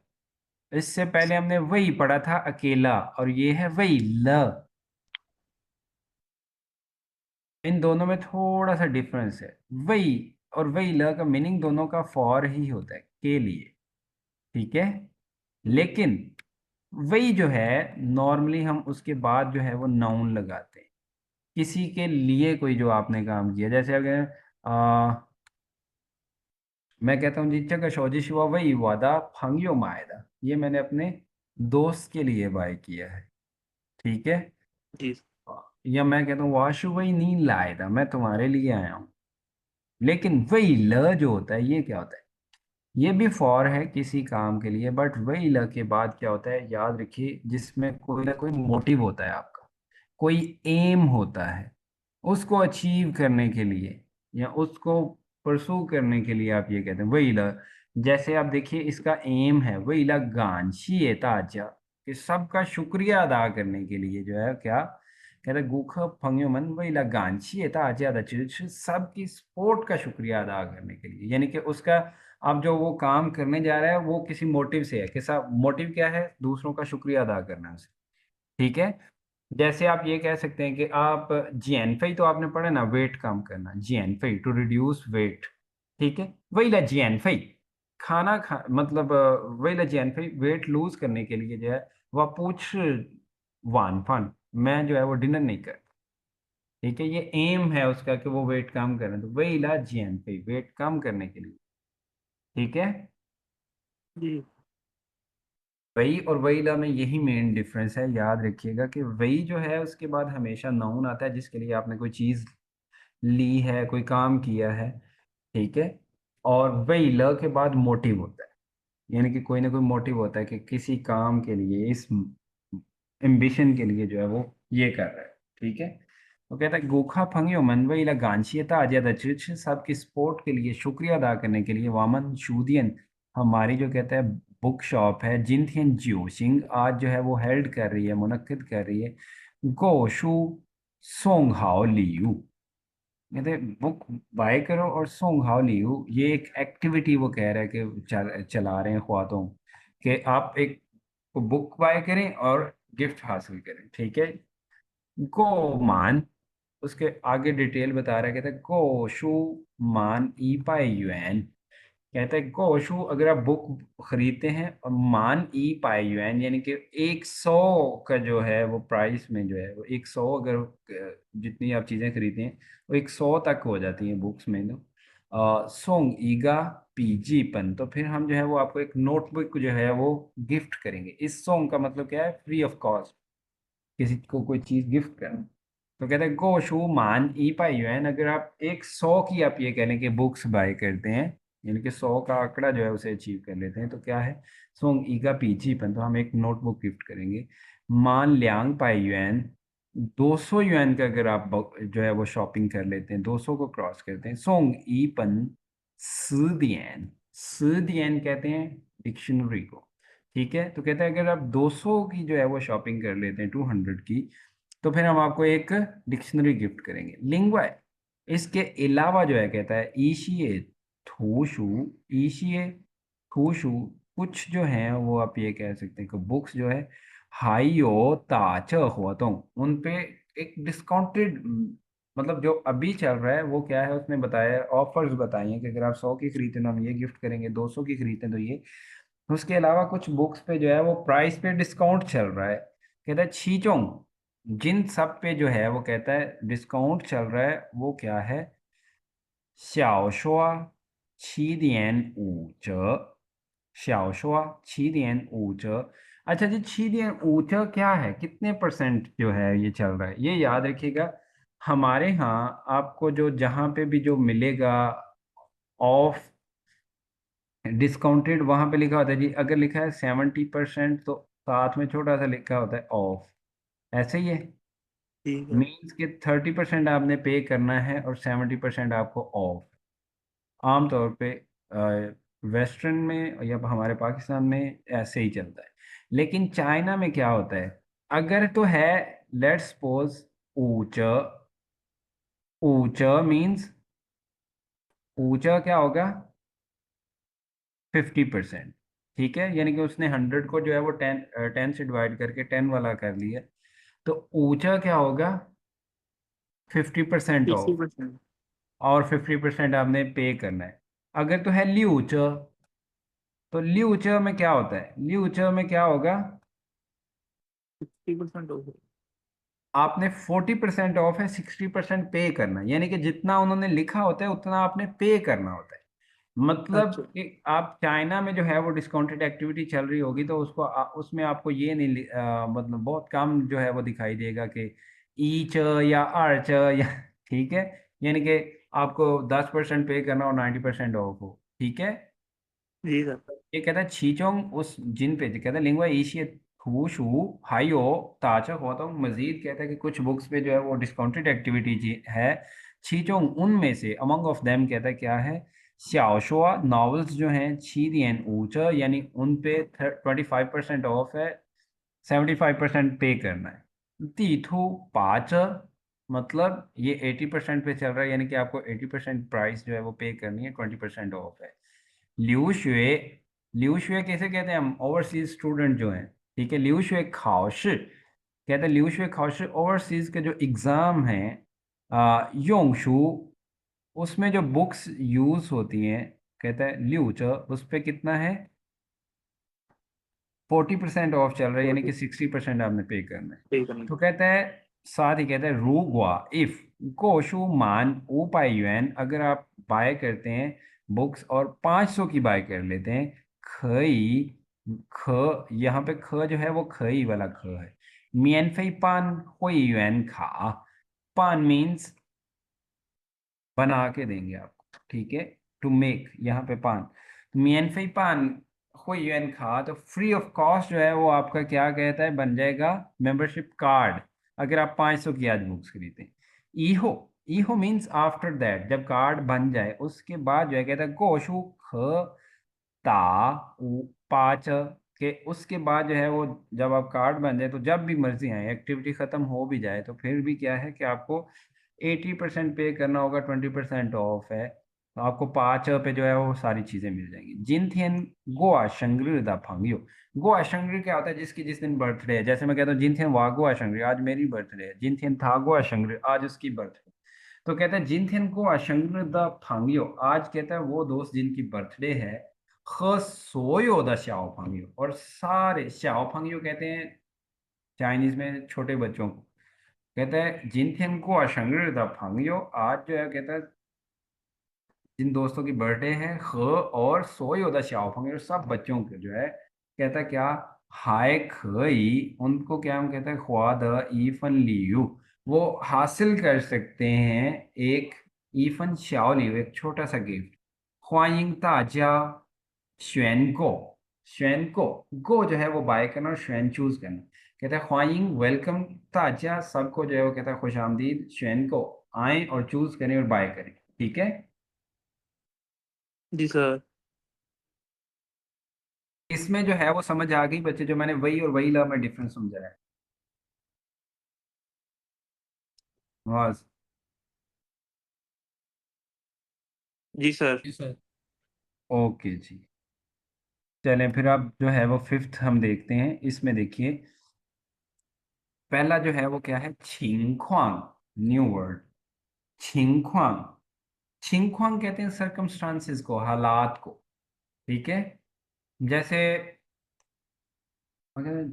इससे पहले हमने वही पढ़ा था अकेला, और ये है वही ल। इन दोनों में थोड़ा सा डिफरेंस है। वही और वही ल का मीनिंग दोनों का फॉर ही होता है, के लिए। ठीक है। जी। लेकिन वही जो है, नॉर्मली हम उसके बाद जो है वो नाउन लगाते हैं। किसी के लिए कोई जो आपने काम किया, जैसे अगर मैं कहता हूँ जी का शौजी शिवा वही वादा फंगियो माएदा, ये मैंने अपने दोस्त के लिए बाय किया है। ठीक है। जी। या मैं कहता हूँ वाशु वही नी लाए था, मैं तुम्हारे लिए आया हूँ। लेकिन वही ल जो होता है, ये क्या होता है? ये भी फॉर है किसी काम के लिए, बट वही ल के बाद क्या होता है, याद रखिए, जिसमें कोई ना कोई मोटिव होता है आपका। कोई एम होता है। उसको अचीव करने के लिए, या उसको परसू करने के लिए आप ये कहते हैं वही ला। जैसे आप देखिए, इसका एम है वही ला गांची ताजा, कि सबका शुक्रिया अदा करने के लिए जो है क्या कहते हैं, गुख फंग्युमन वही ला गांची ताजा दा सबकी सपोर्ट का शुक्रिया अदा करने के लिए, यानी कि उसका अब जो वो काम करने जा रहा है वो किसी मोटिव से है, कि सब मोटिव क्या है, दूसरों का शुक्रिया अदा करना है उसे। ठीक है। जैसे आप ये कह सकते हैं कि आप जीएनफई तो आपने पढ़ा ना, वेट कम करना, जीएनफई टू रिड्यूस वेट। ठीक है। वही ला जीएनफई खाना खा मतलब वही ला जीएनफई वेट लूज करने के लिए जो है वह पूछ वान फन, मैं जो है वो डिनर नहीं कर। ठीक है। ये एम है उसका कि वो वेट कम करें, तो वही ला जीएनफई वेट कम करने के लिए। ठीक है। जी। वही और वही ला में यही मेन डिफरेंस है, याद रखिएगा कि वही जो है उसके बाद हमेशा नाउन आता है जिसके लिए आपने कोई चीज ली है, कोई काम किया है। ठीक है। और वही ल के बाद मोटिव होता है, यानी कि कोई ना कोई मोटिव होता है कि किसी काम के लिए, इस एम्बिशन के लिए जो है वो ये कर रहा है। ठीक है। तो कहता है गोखा फंगियो मन वही ला गांचियता अजय चिच सबकी सपोर्ट के लिए, शुक्रिया अदा करने के लिए वामन शूदियन, हमारी जो कहता है बुक शॉप है जिनथियन जियो सिंह आज जो है वो हेल्ड कर रही है, मुनक्किद कर रही है। गोशु सोंग हाओ लियू, कहते बुक बाय करो और सॉन्ग हाउ लियो, ये एक एक्टिविटी वो कह रहा है कि चला रहे हैं ख्वातों, कि आप एक बुक बाय करें और गिफ्ट हासिल करें। ठीक है। गो मान, उसके आगे डिटेल बता रहा है, कहता है गो शू मान ई पाई यूएन, कहता है गोशु अगर आप बुक खरीदते हैं और मान ई पाई यूएन, यानी कि 100 का जो है वो प्राइस में जो है वो 100, अगर जितनी आप चीज़ें खरीदते हैं वो 100 तक हो जाती हैं बुक्स में। तो सोंग ईगा पीजी पन, तो फिर हम जो है वो आपको एक नोटबुक जो है वो गिफ्ट करेंगे। इस सॉन्ग का मतलब क्या है, फ्री ऑफ कॉस्ट किसी को कोई चीज़ गिफ्ट करना। तो कहते हैं गोशु मान ई पाई यूएन, अगर आप 100 की आप ये कह लें कि बुक्स बाय करते हैं, यानी कि 100 का आंकड़ा जो है उसे अचीव कर लेते हैं, तो क्या है सोंग ई का पीछी पन, तो हम एक नोटबुक गिफ्ट करेंगे। मान ल्यांग पाई युएन, 200 युएन का अगर आप जो है वो शॉपिंग कर लेते हैं, 200 को क्रॉस करते हैं, सोंग ई पन सीडियन, सीडियन कहते हैं डिक्शनरी को। ठीक है, तो कहते हैं अगर आप 200 की जो है वो शॉपिंग कर लेते हैं, 200 की, तो फिर हम आपको एक डिक्शनरी गिफ्ट करेंगे। लिंग्वा, इसके अलावा जो है कहता है ईशिए थूशु, ईशिए थूशु, कुछ जो है वो आप ये कह सकते हैं कि बुक्स जो है हाइयो ताच हुआतों, उन पे एक डिस्काउंटेड, मतलब जो अभी चल रहा है वो क्या है उसने बताया है, ऑफर्स बताई हैं कि अगर आप 100 की खरीदते हैं तो हम ये गिफ्ट करेंगे, 200 की खरीदते हैं तो ये। उसके अलावा कुछ बुक्स पे जो है वो प्राइस पे डिस्काउंट चल रहा है। कहता है छीचोंग, जिन सब पे जो है वो कहता है डिस्काउंट चल रहा है, वो क्या है, 小说7.5折, 小说7.5折। अच्छा जी, 7.5折क्या है, कितने परसेंट जो है ये चल रहा है, ये याद रखिएगा। हमारे यहाँ आपको जो जहाँ पे भी जो मिलेगा ऑफ डिस्काउंटेड, वहां पे लिखा होता है जी, अगर लिखा है 70% तो साथ में छोटा सा लिखा होता है ऑफ, ऐसे ही है। ठीक है। मीन्स के 30% आपने पे करना है और 70% आपको ऑफ। आमतौर पे वेस्टर्न में या हमारे पाकिस्तान में ऐसे ही चलता है। लेकिन चाइना में क्या होता है, अगर तो है, लेट्स सपोज ऊंचा, ऊंचा मीन्स, ऊंचा क्या होगा, 50%। ठीक है, यानी कि उसने 100 को जो है वो 10 से डिवाइड करके 10 वाला कर लिया, तो ऊंचा क्या होगा, 50% सिक्सटी ऑफ, परसेंट और 50% आपने पे करना है। अगर तो है ल्यूचा, तो ल्यूचा में क्या होता है, ल्यूचा में क्या होगा, 60% हो गया। आपने 40% ऑफ है, 60% पे करना है, यानी कि जितना उन्होंने लिखा होता है उतना आपने पे करना होता है। मतलब अच्छा। कि आप चाइना में जो है वो डिस्काउंटेड एक्टिविटी चल रही होगी तो उसको उसमें आपको ये नहीं मतलब बहुत कम जो है वो दिखाई देगा कि ईच या अर्च या ठीक है, यानी कि आपको 10% पे करना और 90% ऑफ हो। ठीक है, जी सर। ये कहता है छीचोंग उस जिन पे, कहता है लिंग्वा एशिया थूशु हाइयो ताचा हुआ, तो मजीद कहता है कि कुछ बुक्स पे जो है वो डिस्काउंटेड एक्टिविटी है, छीचोंग उनमें से, अमंग ऑफ देम कहता है क्या है, श्याओशुआ नॉवेल्स जो हैं, छीदियन ऊंचा, यानी उन पे 25% ऑफ है, 75% पे करना है। तीथु पाँच, मतलब ये 80% पे चल रहा है, यानी कि आपको 80% प्राइस जो है वो पे करनी है, 20% ऑफ है। लिउ शुए, लिउ शुए कैसे कहते हैं हम, ओवरसीज स्टूडेंट जो हैं। ठीक है, लिउ शुए खाओशी, कहते हैं लिउ शुए खाओशी ओवरसीज के जो एग्जाम हैं, योंगशु, उसमें जो बुक्स यूज होती हैं, कहता है लिउ च, उस पे कितना है, 40% ऑफ चल रहा है, यानी कि 60% आपने पे करना है। पे करना। तो कहता है, साथ ही कहता है रूगवा इफ गोशु मान ऊ पाई युएन, अगर आप बाय करते हैं बुक्स और 500 की बाय कर लेते हैं, खई, ख, यहाँ पे ख जो है वो खई वाला ख है, मियन फई पान हुई युएन खा, पान मीन्स बना के देंगे आपको। ठीक है, टू मेक, यहाँ पे पान, मियन फई पान हुई युएन खा, तो फ्री ऑफ कॉस्ट जो है वो आपका क्या कहता है बन जाएगा, मेंबरशिप कार्ड, अगर आप 500 की आज बुक्स खरीदें। ईहो, ईहो मीन्स आफ्टर दैट, जब कार्ड बन जाए उसके बाद जो है कहता है गोशु ख ता उ पाच, के उसके बाद जो है वो, जब आप कार्ड बन जाए तो जब भी मर्जी आए, एक्टिविटी खत्म हो भी जाए तो फिर भी क्या है कि आपको 80% पे करना होगा, 20% ऑफ है, तो आपको 5 पे जो है वो सारी चीजें मिल जाएंगी। जिनथियन गोआ शंग्री दा फंगियो, गोआ शंग्री क्या होता है, जिसकी जिस दिन बर्थडे है, जैसे मैं कहता हूँ जिनथियन वा गोआ शंग्री, आज मेरी बर्थडे है, जिनथियन था गोआ शंग्री, आज उसकी बर्थडे, तो कहता है जिनथियन गोआ शंग्री दा फंगियो, आज कहता है वो दोस्त जिनकी बर्थडे है, ख सोयो दा श्याओ फंगियो, और सारे श्याओ फंगियो कहते हैं चाइनीज में छोटे बच्चों को, कहता है जिनथियन गोआ शंग्री दा फंगियो, आज जो है कहता है जिन दोस्तों की बर्थडे है, ख और सोई होता शाओफंग, और सब बच्चों के जो है कहता है क्या, हाय खई, उनको क्या हम कहते हैं ख्वा द ईफन लियू, वो हासिल कर सकते हैं एक ईफन शाओ लियू, एक छोटा सा गिफ्ट, 欢迎大家选购选购गो जो है वो बाय करना और选चूज करना। कहता है ख्वाइंग वेलकम ताजा सबको जो है वो कहता है खुश आमदीद श्वेन को आए और चूज करें और बाय करें। ठीक है। जी सर। इसमें जो है वो समझ आ गई बच्चे जो मैंने वही और वही ला में डिफरेंस समझाया है। बस। जी सर। जी सर। ओके जी। चलें फिर अब जो है वो फिफ्थ हम देखते हैं। इसमें देखिए पहला जो है वो क्या है छिंख्वांग। New word छिंख्वांग। छिंख्वांग कहते हैं सरकमस्टांसेस को हालात को। ठीक है। जैसे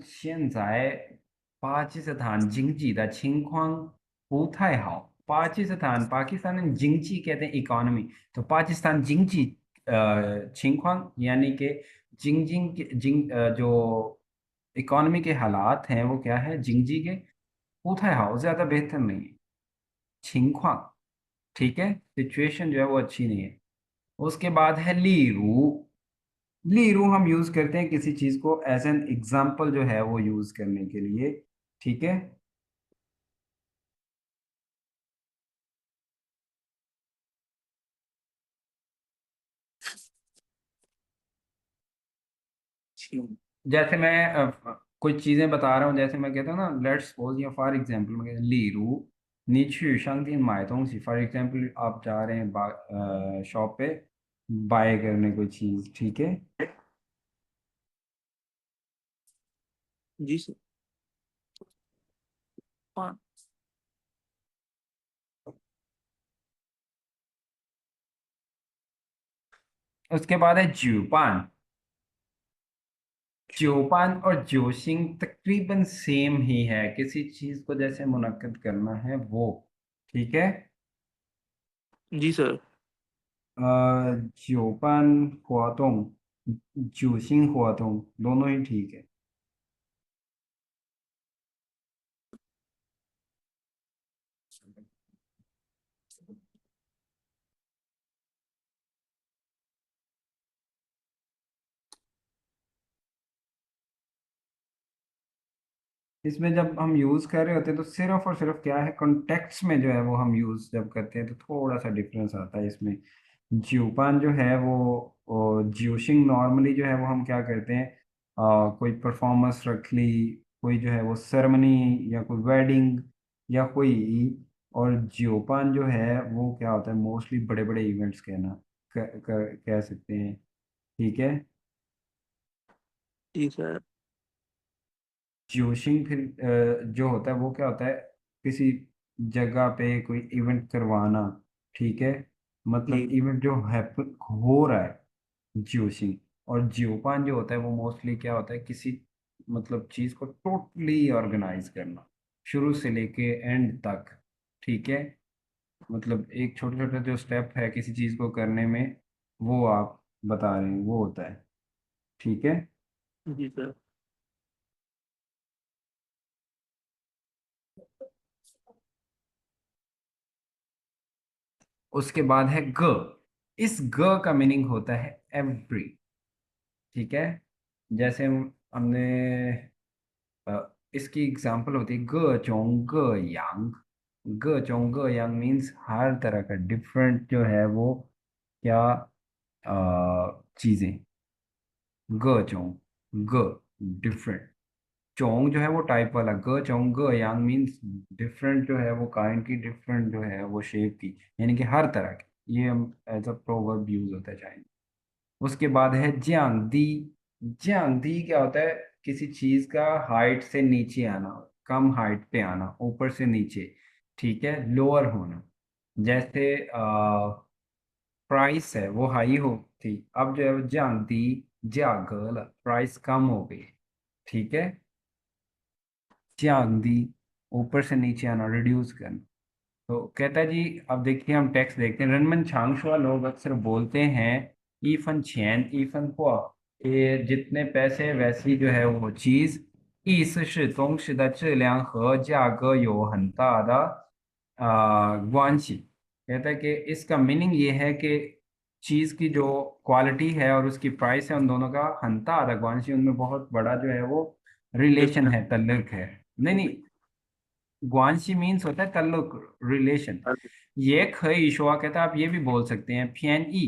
现在巴基斯坦经济的情况不太好。पाकिस्तान पाकिस्तान में जिंगजी कहते हैं इकोनॉमी। तो पाकिस्तान जिंगजी छिंख्वांग यानी कि जो इकोनॉमी के हालात हैं वो क्या है जिंगजी के पूथाई हाउ ज्यादा बेहतर नहीं है। छिंख्वांग। ठीक है सिचुएशन जो है वो अच्छी नहीं है। उसके बाद है लीरू। लीरू हम यूज करते हैं किसी चीज को एज एन एग्जाम्पल जो है वो यूज करने के लिए। ठीक है। ठीक। जैसे मैं कुछ चीजें बता रहा हूँ जैसे मैं कहता हूँ ना लेट्स सपोज या फॉर एग्जाम्पल मैं कहता हूँ, लीरू 你去商店买东西। फॉर एग्जाम्पल आप जा रहे हैं शॉप पे बाय करने कोई चीज। ठीक है। जी सर। हाँ। उसके बाद है ज्यूपान। ज्योपान और जोशिंग तकरीबन सेम ही है किसी चीज को जैसे मुनक्कद करना है वो। ठीक है। जी सर। ज्योपान हुआतोंग जोशिंग हुआतोंग दोनों ही ठीक है। इसमें जब हम यूज कर रहे होते हैं तो सिर्फ और सिर्फ क्या है कॉन्टेक्स्ट में जो है वो हम यूज जब करते हैं तो थोड़ा सा डिफरेंस आता है इसमें। ज्यूपान जो है वो ज्यूशिंग नॉर्मली जो है वो हम क्या करते हैं कोई परफॉर्मेंस रख ली कोई जो है वो सेरेमनी या कोई वेडिंग या कोई। और ज्योपान जो है वो क्या होता है मोस्टली बड़े बड़े इवेंट्स कहना कह सकते हैं। ठीक है। जी सर। जोशिंग फिर जो होता है वो क्या होता है किसी जगह पे कोई इवेंट करवाना। ठीक है। जी। मतलब इवेंट जो हैपन हो रहा है जोशिंग। और जियोपान जो होता है वो मोस्टली क्या होता है किसी मतलब चीज को टोटली ऑर्गेनाइज करना शुरू से लेके एंड तक। ठीक है। मतलब एक छोटे छोटे जो स्टेप है किसी चीज को करने में वो आप बता रहे हैं वो होता है। ठीक है। जी सर। उसके बाद है ग। इस ग का मीनिंग होता है एवरी। ठीक है। जैसे हमने इसकी एग्जांपल होती है ग चोंग ग यांग। ग चोंग ग यांग मीन्स हर तरह का डिफरेंट जो है वो क्या चीजें। ग चोंग ग डिफरेंट। चोंग जो है वो टाइप वाला ग चोंग ग यांग मीन्स डिफरेंट जो है वो काइंड की डिफरेंट जो है वो शेप की यानी कि हर तरह की ये हम एज अ प्रोवर्ब यूज होता है चाइना। उसके बाद है ज्यांग दी। ज्यांग दी क्या होता है किसी चीज का हाइट से नीचे आना कम हाइट पे आना ऊपर से नीचे। ठीक है लोअर होना। जैसे प्राइस है वो हाई हो थी अब जो है वो ज्यांग दी ज्यागल प्राइस कम हो गई। ठीक है। ज्यांग दी ऊपर से नीचे आना रिड्यूस करना। तो कहता है जी अब देखिए हम टेक्स्ट देखते हैं रनमन छांगशुआ लोग अक्सर बोलते हैं ईफन छेन ईफन हुआ ये जितने पैसे वैसी जो है वो चीज 意思是东西的质量和价格有很大的关系। कहता है कि इसका मीनिंग ये है कि चीज की जो क्वालिटी है और उसकी प्राइस है, उन दोनों का हंता अदगवांशी, उनमें बहुत बड़ा जो है वो रिलेशन डिफरेंस। है, ताल्लुक है। नहीं नहीं, ग्वांशी मीन्स होता है ताल्लुक, रिलेशन। ये खई शुआ कहता है, आप ये भी बोल सकते हैं पियन ई।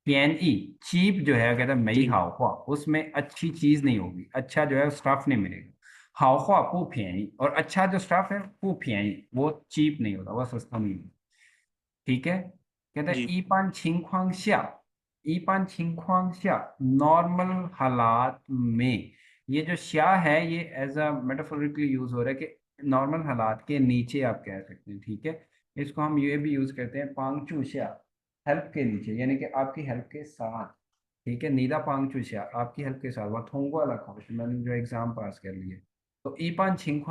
पियन ई चीप जो है कहता है मई जी। हाओ हुआ, उसमें अच्छी चीज नहीं होगी, अच्छा जो है स्टफ नहीं मिलेगा। हाओ हुआ पू पियन, और अच्छा जो स्टफ है पू पियन, वो चीप नहीं होता, वो सस्ता नहीं होता। ठीक है, कहते हैं जी। 一般情况下，一般情况下 नॉर्मल हालात में, ये जो श्या है ये एज अ मेटाफोरिकली यूज हो रहा है कि नॉर्मल हालात के नीचे आप कह सकते हैं। ठीक है, इसको हम ये भी यूज करते हैं पांगचू श्या, हेल्प के नीचे, यानी कि आपकी हेल्प के साथ। ठीक है, नीदा पांगचू श्या आपकी हेल्प के साथ, वह थोंगवा लखा मैंने जो एग्जाम पास कर लिए। तो ईपान छिंग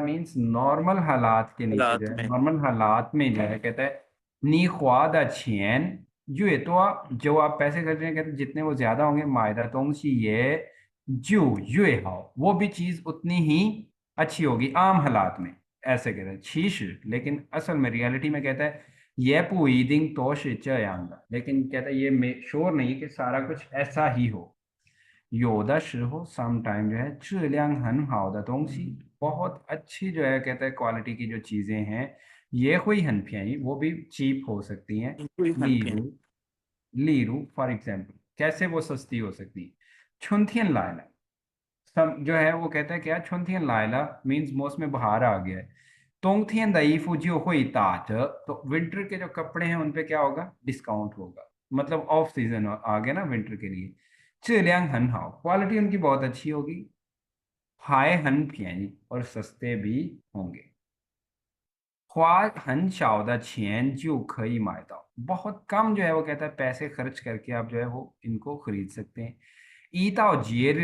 मीन्स नॉर्मल हालात के नीचे जो हालात है, में। नॉर्मल हालात में जो है कहता है 你花的钱 越多, जो आप पैसे खर्च रहे हैं कहते हैं जितने वो ज्यादा होंगे, मायदा तोंगसी ये जो ये हाउ, वो भी चीज उतनी ही अच्छी होगी आम हालात में, ऐसे कहते हैं शीश। लेकिन असल में रियलिटी में कहता है ये पुईदिंग तोश चयांगा, लेकिन कहता है ये श्योर नहीं कि सारा कुछ ऐसा ही हो। 有的时候 समटाइम जो है 质量很好的东西, बहुत अच्छी जो है कहता है क्वालिटी की जो चीजें हैं, ये हुई हनफियाई वो भी चीप हो सकती हैं। कोई हनफिन। लीरू, लीरू फॉर एग्जाम्पल, कैसे वो सस्ती हो सकती है? छुनथियन लायला, सम जो है वो कहता है क्या, छुनथियन लायला मीन्स मौसम में बाहर आ गया है। तोंगथियन दई फूजियो हुई ताज, तो विंटर के जो कपड़े हैं उन पे क्या होगा, डिस्काउंट होगा, मतलब ऑफ सीजन आ गया ना विंटर के लिए। 质量很好, क्वालिटी उनकी बहुत अच्छी होगी। हाय हन पियानी, और सस्ते भी होंगे। 花很少的钱就可以买到, बहुत कम जो है वो कहता है पैसे खर्च करके आप जो है वो इनको खरीद सकते हैं। ईताओ जियर,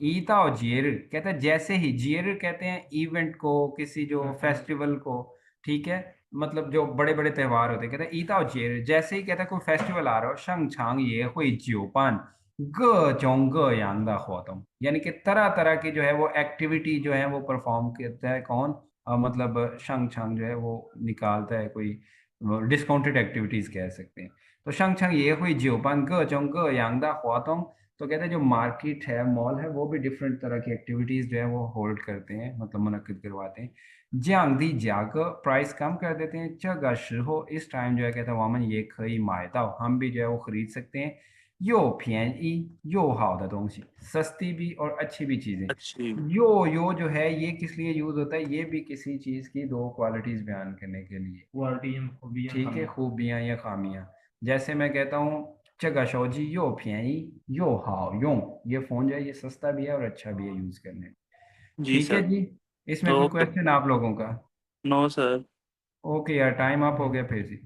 ईताओ जियर कहता है जैसे ही, जियर कहते हैं इवेंट को, किसी जो फेस्टिवल को। ठीक है, मतलब जो बड़े बड़े त्योहार होते हैं, कहता है ईताओ जियर, जैसे ही कहता है कोई फेस्टिवल आ रहा हो, शंग छांग ये हुई ज्योपान ग चोंग ग यांग दा हुआतों, यानी कि तरह तरह की जो है वो एक्टिविटी जो है वो परफॉर्म करता है कौन, मतलब शंग छंग जो है वो निकालता है कोई, डिस्काउंटेड एक्टिविटीज कह सकते हैं। तो शंग छंग ये हुई ज्योपान ग चोंग ग यांग दा हुआतों, तो कहते हैं जो मार्केट है, मॉल है, वो भी डिफरेंट तरह की एक्टिविटीज जो है वो होल्ड करते हैं, मतलब मुनक्किद करवाते हैं। ज्यांग दी जाग, प्राइस कम कर देते हैं। चगा हो, इस टाइम जो है कहता है वामन ये खई मायता, हम भी जो है वो खरीद सकते हैं। यो पियन ई यो हाउ द दोंगी, सस्ती भी और अच्छी भी चीजें। अच्छी। यो जो है ये किस लिए यूज होता है, ये भी किसी चीज की दो क्वालिटीज बयान करने के लिए, क्वालिटी खूबियां, ठीक है, खूबियां या खामियां। जैसे मैं कहता हूँ चगा शौजी यो पियन यो हाउ यो, ये फोन जो है ये सस्ता भी है और अच्छा भी है यूज करने में। जी ठीक है सर। जी, इसमें कोई तो क्वेश्चन आप लोगों का? No sir. ओके यार, टाइम अप हो गया फिर से।